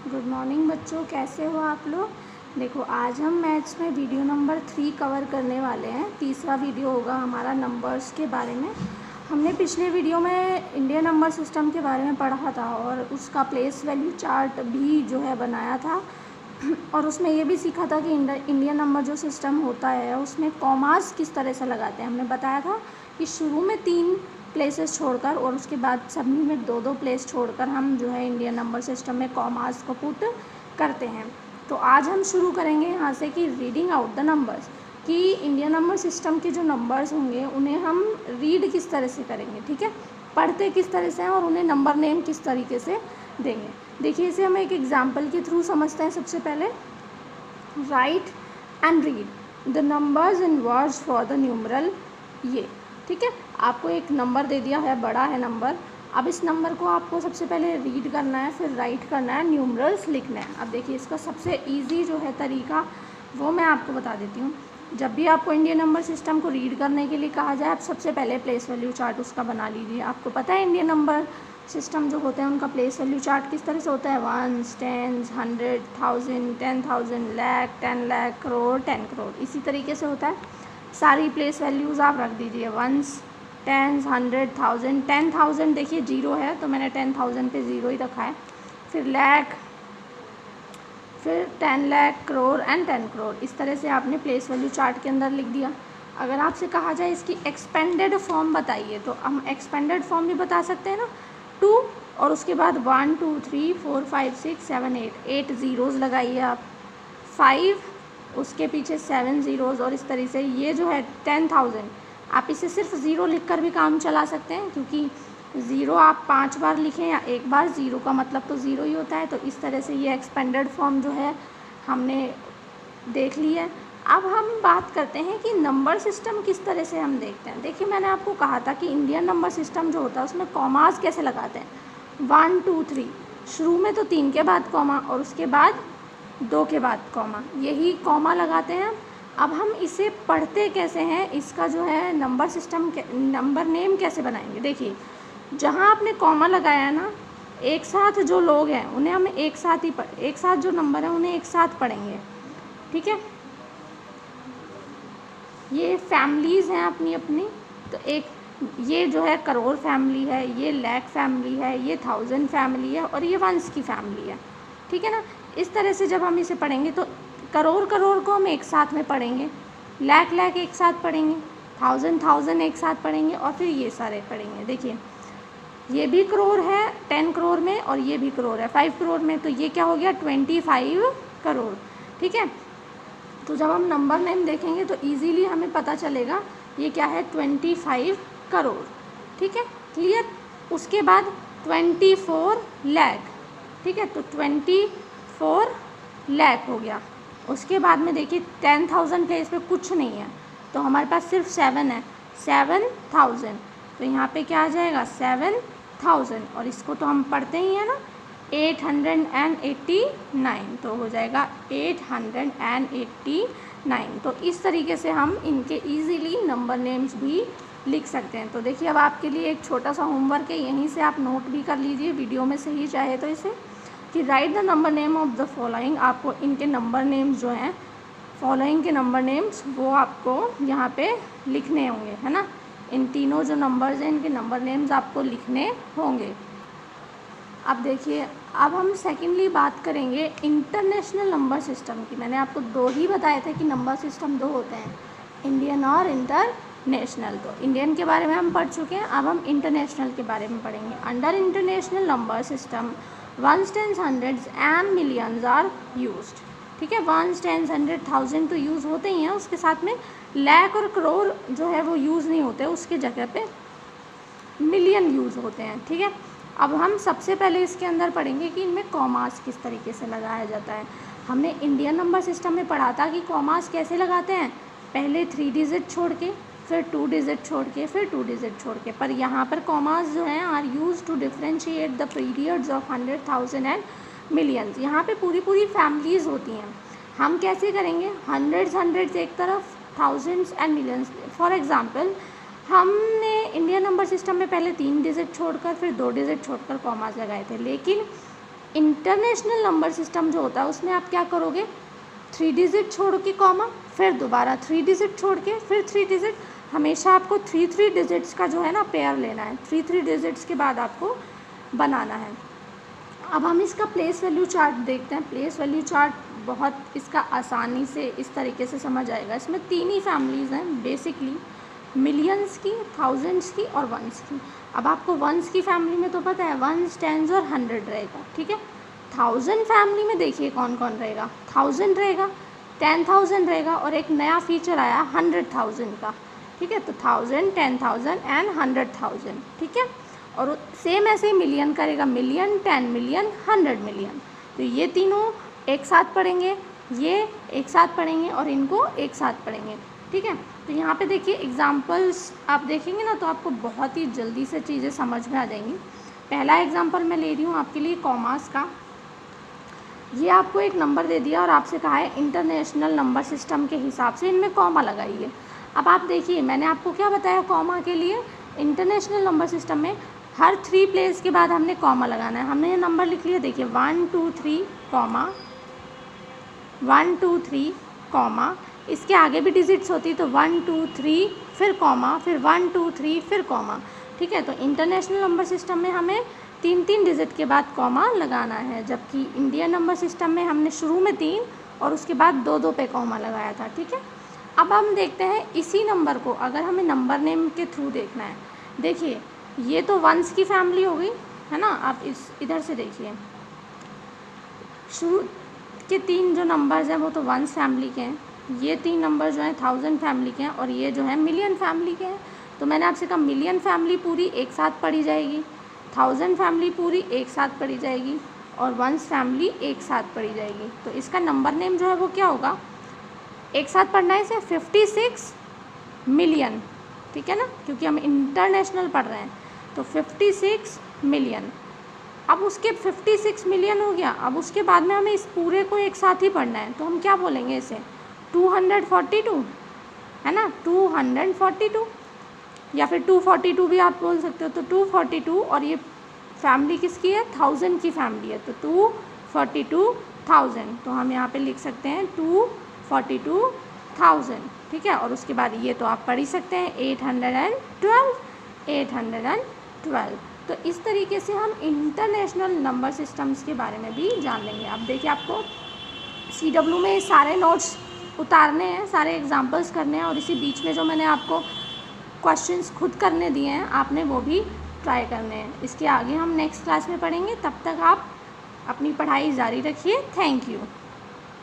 Good morning बच्चों, कैसे हो आप लोग। देखो, आज हम मैथ्स में वीडियो नंबर 3 कवर करने वाले हैं। तीसरा वीडियो होगा हमारा नंबर्स के बारे में। हमने पिछले वीडियो में इंडियन नंबर सिस्टम के बारे में पढ़ा था और उसका प्लेस वैल्यू चार्ट भी जो है बनाया था और उसमें ये भी सीखा था कि इंडियन नंबर जो सिस्टम होता है उसमें कॉमास किस तरह से लगाते हैं। हमने बताया था कि शुरू में 3 प्लेसेस छोड़कर और उसके बाद सभी में 2-2 प्लेस छोड़कर हम जो है इंडियन नंबर सिस्टम में कॉमास को पुट करते हैं। तो आज हम शुरू करेंगे यहाँ से कि रीडिंग आउट द नंबर्स, कि इंडियन नंबर सिस्टम के जो नंबर्स होंगे उन्हें हम रीड किस तरह से करेंगे, ठीक है, पढ़ते किस तरह से हैं और उन्हें नंबर नेम किस तरीके से देंगे। देखिए, इसे हम एक एग्जाम्पल के थ्रू समझते हैं। सबसे पहले right and read the numbers in words for the numeral ये, ठीक है। आपको एक नंबर दे दिया है, बड़ा है नंबर। अब इस नंबर को आपको सबसे पहले रीड करना है, फिर राइट करना है, न्यूमरल्स लिखना है। अब देखिए, इसका सबसे इजी जो है तरीका वो मैं आपको बता देती हूँ। जब भी आपको इंडियन नंबर सिस्टम को रीड करने के लिए कहा जाए, आप सबसे पहले प्लेस वैल्यू चार्ट उसका बना लीजिए। आपको पता है इंडियन नंबर सिस्टम जो होते हैं उनका प्लेस वैल्यू चार्ट किस तरह से होता है। 1s, 10s, 100, 1000, 10,000, लाख, 10 लाख, करोड़, 10 करोड़, इसी तरीके से होता है। सारी प्लेस वैल्यूज़ आप रख दीजिए। 1s, 10s, 100, 1000, 10,000 देखिए 0 है तो मैंने 10,000 पे 0 ही रखा है। फिर लाख, फिर 10 लाख, करोड़ एंड 10 करोड़, इस तरह से आपने प्लेस वैल्यू चार्ट के अंदर लिख दिया। अगर आपसे कहा जाए इसकी एक्सपेंडेड फॉर्म बताइए तो हम एक्सपेंडेड फॉर्म भी बता सकते हैं ना। 2 और उसके बाद 1 2 3 4 5 6 7 8 ज़ीरोज़ लगाइए आप। 5, उसके पीछे 7 ज़ीरोज़, और इस तरह से ये जो है 10,000, आप इसे सिर्फ ज़ीरो लिखकर भी काम चला सकते हैं, क्योंकि ज़ीरो आप 5 बार लिखें या एक बार, ज़ीरो का मतलब तो ज़ीरो ही होता है। तो इस तरह से ये एक्सपेंडेड फॉर्म जो है हमने देख ली है। अब हम बात करते हैं कि नंबर सिस्टम किस तरह से हम देखते हैं। देखिए, मैंने आपको कहा था कि इंडियन नंबर सिस्टम जो होता है उसमें कॉमास कैसे लगाते हैं। 1 2 3, शुरू में तो 3 के बाद कॉमा और उसके बाद 2 के बाद कॉमा, यही कॉमा लगाते हैं। अब हम इसे पढ़ते कैसे हैं, इसका जो है नंबर सिस्टम नंबर नेम कैसे बनाएंगे। देखिए, जहाँ आपने कॉमा लगाया है ना, एक साथ जो लोग हैं उन्हें हम एक साथ जो नंबर है उन्हें एक साथ पढ़ेंगे, ठीक है। ये फैमिलीज़ हैं अपनी अपनी, तो एक ये जो है करोड़ फैमिली है, ये लाख फैमिली है, ये 1000 फैमिली है और ये 1s की फैमिली है, ठीक है ना। इस तरह से जब हम इसे पढ़ेंगे तो करोड़ करोड़ को हम एक साथ में पढ़ेंगे, लाख लाख एक साथ पढ़ेंगे, 1000 एक साथ पढ़ेंगे और फिर ये सारे पढ़ेंगे। देखिए, ये भी करोड़ है 10 करोड़ में और ये भी करोड़ है 5 करोड़ में, तो ये क्या हो गया 25 करोड़, ठीक है। तो जब हम नंबर नेम देखेंगे तो इजीली हमें पता चलेगा ये क्या है 25 करोड़, ठीक है, क्लियर। उसके बाद 24 लाख, ठीक है, तो 24 लाख हो गया। उसके बाद में देखिए 10,000 प्लेस पे कुछ नहीं है तो हमारे पास सिर्फ 7 है, 7,000, तो यहाँ पे क्या आ जाएगा 7,000 और इसको तो हम पढ़ते ही हैं ना 889, तो हो जाएगा 889। तो इस तरीके से हम इनके इजीली नंबर नेम्स भी लिख सकते हैं। तो देखिए, अब आपके लिए एक छोटा सा होमवर्क है, यहीं से आप नोट भी कर लीजिए वीडियो में से ही चाहे तो इसे, कि right the number name of the following. आपको इनके नंबर नेम्स जो हैं, फॉलोइंग के नंबर नेम्स, वो आपको यहाँ पे लिखने होंगे, है ना। इन तीनों जो नंबर्स हैं इनके नंबर नेम्स आपको लिखने होंगे। अब देखिए, अब हम सेकेंडली बात करेंगे इंटरनेशनल नंबर सिस्टम की। मैंने आपको 2 ही बताए थे कि नंबर सिस्टम 2 होते हैं, इंडियन और इंटरनेशनल। तो इंडियन के बारे में हम पढ़ चुके हैं, अब हम इंटरनेशनल के बारे में पढ़ेंगे। Under international number system 1s, 10s, 100s and millions are used, ठीक है। 1s, 10s, 100, 1000 तो यूज़ होते ही हैं, उसके साथ में लाख और करोड़ जो है वो यूज़ नहीं होते, उसके जगह पे मिलियन यूज़ होते हैं, ठीक है। अब हम सबसे पहले इसके अंदर पढ़ेंगे कि इनमें कॉमास किस तरीके से लगाया जाता है। हमने इंडियन नंबर सिस्टम में पढ़ा था कि कॉमास कैसे लगाते हैं, पहले 3 डिजिट छोड़ के, फिर 2 डिजिट छोड़ के, फिर 2 डिजिट छोड़ के। पर यहाँ पर कॉमास जो हैं are use to differentiate the periods of 100, 1000 and millions. यहाँ पे पूरी पूरी फैमिलीज़ होती हैं। हम कैसे करेंगे, हंड्रेड्स एक तरफ, thousands and millions. For example, हमने इंडियन नंबर सिस्टम में पहले 3 डिजिट छोड़कर फिर 2 डिजिट छोड़कर कॉमास लगाए थे, लेकिन इंटरनेशनल नंबर सिस्टम जो होता है उसमें आप क्या करोगे, 3 डिजिट छोड़ के कॉमा, फिर दोबारा 3 डिजिट छोड़ के, फिर 3 डिजिट, हमेशा आपको 3 डिजिट्स का जो है ना पेयर लेना है, 3 डिजिट्स के बाद आपको बनाना है। अब हम इसका प्लेस वैल्यू चार्ट देखते हैं। प्लेस वैल्यू चार्ट बहुत इसका आसानी से इस तरीके से समझ आएगा। इसमें 3 ही फैमिलीज़ हैं बेसिकली, मिलियंस की, थाउजेंड्स की और वंस की। अब आपको वंस की फैमिली में तो पता है वंस, टेंस और 100 रहेगा, ठीक है। 1000 फैमिली में देखिए कौन कौन रहेगा, 1000 रहेगा, 10,000 रहेगा और एक नया फीचर आया 100,000 का, ठीक है। तो 1000, 10,000 एंड 100,000, ठीक है। और सेम ऐसे ही मिलियन करेगा, मिलियन, 10 मिलियन, 100 मिलियन। तो ये तीनों एक साथ पढ़ेंगे, ये एक साथ पढ़ेंगे और इनको एक साथ पढ़ेंगे, ठीक है। तो यहाँ पे देखिए एग्जांपल्स आप देखेंगे ना तो आपको बहुत ही जल्दी से चीज़ें समझ में आ जाएंगी। पहला एग्जांपल मैं ले रही हूँ आपके लिए कॉमास का। ये आपको एक नंबर दे दिया और आपसे कहा है इंटरनेशनल नंबर सिस्टम के हिसाब से इनमें कॉमा लगाइए। अब आप देखिए मैंने आपको क्या बताया कॉमा के लिए, इंटरनेशनल नंबर सिस्टम में हर 3 प्लेस के बाद हमने कॉमा लगाना है। हमने ये नंबर लिख लिया, देखिए 1 2 3 कॉमा, 1 2 3 कॉमा, इसके आगे भी डिजिट्स होती तो 1 2 3 फिर कॉमा, फिर 1 2 3 फिर कॉमा, ठीक है। तो इंटरनेशनल नंबर सिस्टम में हमें 3 डिजिट के बाद कॉमा लगाना है, जबकि इंडियन नंबर सिस्टम में हमने शुरू में 3 और उसके बाद 2 पे कॉमा लगाया था, ठीक है। अब हम देखते हैं इसी नंबर को अगर हमें नंबर नेम के थ्रू देखना है। देखिए ये तो वंस की फैमिली हो गई है ना। आप इधर से देखिए शुरू के 3 जो नंबर्स हैं वो तो वंस फैमिली के हैं, ये 3 नंबर जो हैं 1000 फैमिली के हैं और ये जो है मिलियन फैमिली के हैं। तो मैंने आपसे कहा मिलियन फैमिली पूरी एक साथ पढ़ी जाएगी, 1000 फैमिली पूरी एक साथ पढ़ी जाएगी और वंस फैमिली एक साथ पढ़ी जाएगी। तो इसका नंबर नेम जो है वो क्या होगा, एक साथ पढ़ना है इसे 56 मिलियन, ठीक है ना, क्योंकि हम इंटरनेशनल पढ़ रहे हैं। तो 56 मिलियन। अब उसके 56 मिलियन हो गया, अब उसके बाद में हमें इस पूरे को एक साथ ही पढ़ना है। तो हम क्या बोलेंगे इसे 242 है ना, 242 या फिर 242 भी आप बोल सकते हो। तो 242 और ये फैमिली किसकी है, 1000 की फैमिली है, तो 242,000। तो हम यहाँ पे लिख सकते हैं 242,000, ठीक है। और उसके बाद ये तो आप पढ़ ही सकते हैं 812। तो इस तरीके से हम इंटरनेशनल नंबर सिस्टम्स के बारे में भी जान लेंगे। अब देखिए आपको CW में सारे नोट्स उतारने हैं, सारे एग्जांपल्स करने हैं और इसी बीच में जो मैंने आपको क्वेश्चंस खुद करने दिए हैं आपने वो भी ट्राई करने हैं। इसके आगे हम नेक्स्ट क्लास में पढ़ेंगे, तब तक आप अपनी पढ़ाई जारी रखिए। Thank you.